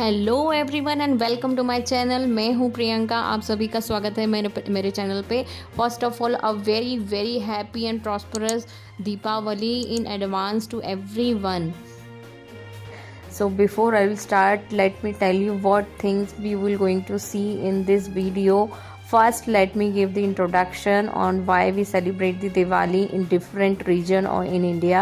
Hello everyone and welcome to my channel. मैं हूं प्रियंका। आप सभी का स्वागत है मेरे चैनल पे। First of all a very very happy and prosperous Deepavali in advance to everyone. So before I will start, let me tell you what things we will going to see in this video. First, let me give the introduction on why we celebrate the Diwali in different region or in India,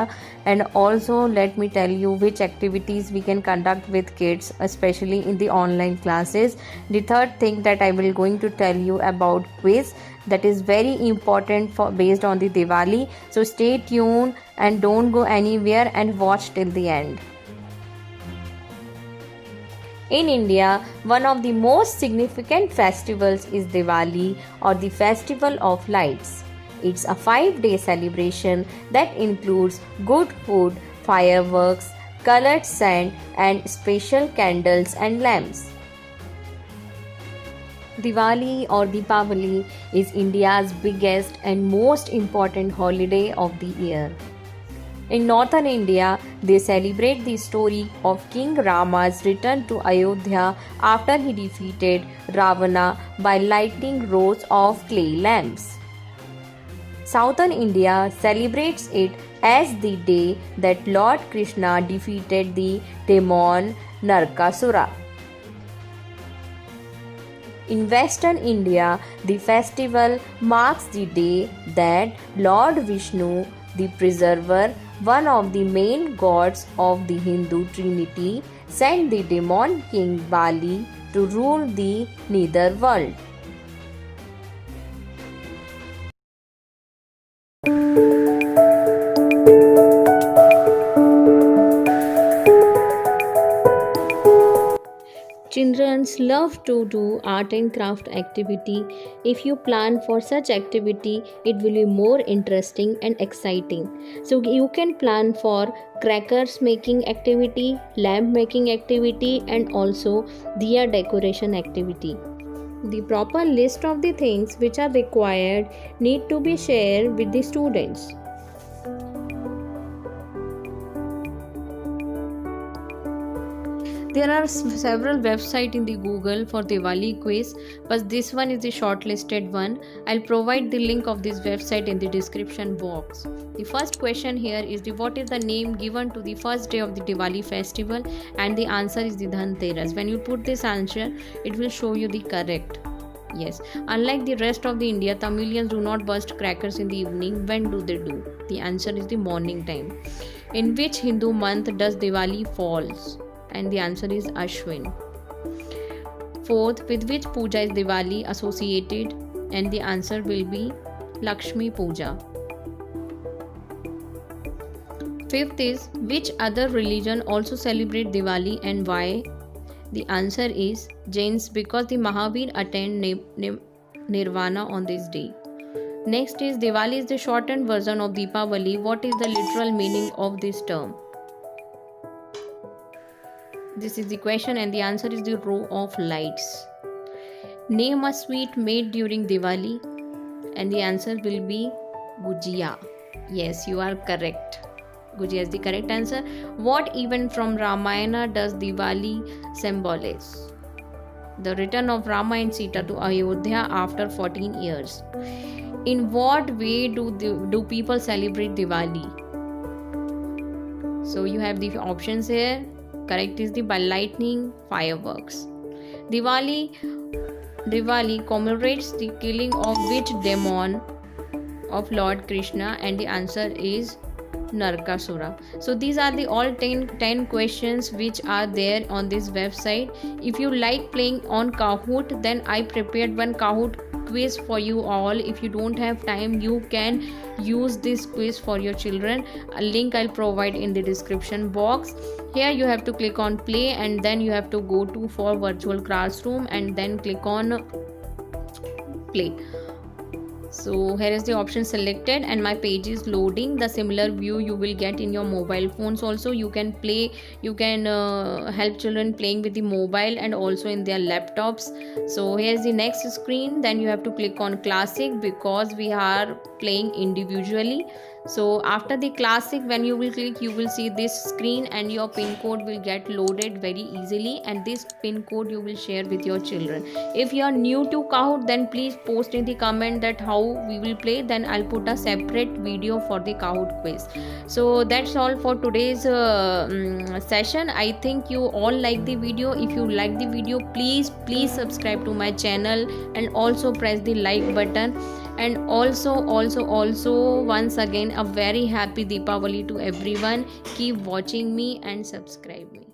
and also let me tell you which activities we can conduct with kids, especially in the online classes. The third thing that I will going to tell you about quiz that is very important for based on the Diwali. So stay tuned and don't go anywhere and watch till the end. In India, one of the most significant festivals is Diwali, or the Festival of Lights. It's a 5-day celebration that includes good food, fireworks, colored sand, and special candles and lamps. Diwali or Deepavali is India's biggest and most important holiday of the year. In northern India, they celebrate the story of King Rama's return to Ayodhya after he defeated Ravana by lighting rows of clay lamps. Southern India celebrates it as the day that Lord Krishna defeated the demon Narkasura. In Western India, the festival marks the day that Lord Vishnu, the preserver, one of the main gods of the Hindu Trinity, sent the demon king Bali to rule the netherworld. Children love to do art and craft activity. If you plan for such activity, it will be more interesting and exciting. So you can plan for crackers making activity, lamp making activity, and also diya decoration activity. The proper list of the things which are required need to be shared with the students. There are several websites in the Google for Diwali quiz, but this one is the shortlisted one. I'll provide the link of this website in the description box. The first question here is what is the name given to the first day of the Diwali festival, and the answer is the Dhanteras. When you put this answer, it will show you the correct. Yes, unlike the rest of the India, Tamilians do not burst crackers in the evening. When do they do? The answer is the morning time. In which Hindu month does Diwali falls? And the answer is Ashwin. Fourth, with which puja is Diwali associated? And the answer will be Lakshmi Puja. Fifth is, which other religion also celebrate Diwali and why? The answer is Jains, because the Mahavir attained Nirvana on this day. Next is, Diwali is the shortened version of Deepavali. What is the literal meaning of this term? This is the question, and the answer is the row of lights. Name a sweet made during Diwali, and the answer will be Gujia. Yes, you are correct. Gujia is the correct answer. What event from Ramayana does Diwali symbolize? The return of Rama and Sita to Ayodhya after 14 years. In what way do people celebrate Diwali? So you have the options here. Correct is by lightning fireworks. Diwali commemorates the killing of which demon of Lord Krishna, and the answer is Narkasura. So these are the all 10 questions which are there on this website. If you like playing on Kahoot, then I prepared one Kahoot quiz for you all. If you don't have time, you can use this quiz for your children. A link I'll provide in the description box. Here you have to click on play, and then you have to go to for virtual classroom, and then click on play. So here is the option selected, and my page is loading. The similar view you will get in your mobile phones also. You can play, you can help children playing with the mobile and also in their laptops. So here is the next screen. Then you have to click on classic, because we are playing individually. So after the classic, when you will click, you will see this screen and your pin code will get loaded very easily, and this pin code you will share with your children. If you are new to Kahoot, then please post in the comment that how we will play, then I'll put a separate video for the Kahoot quiz. So that's all for today's session. I think you all like the video. If you like the video, please subscribe to my channel and also press the like button. And also once again, a very happy Deepavali to everyone. Keep watching me and subscribe me.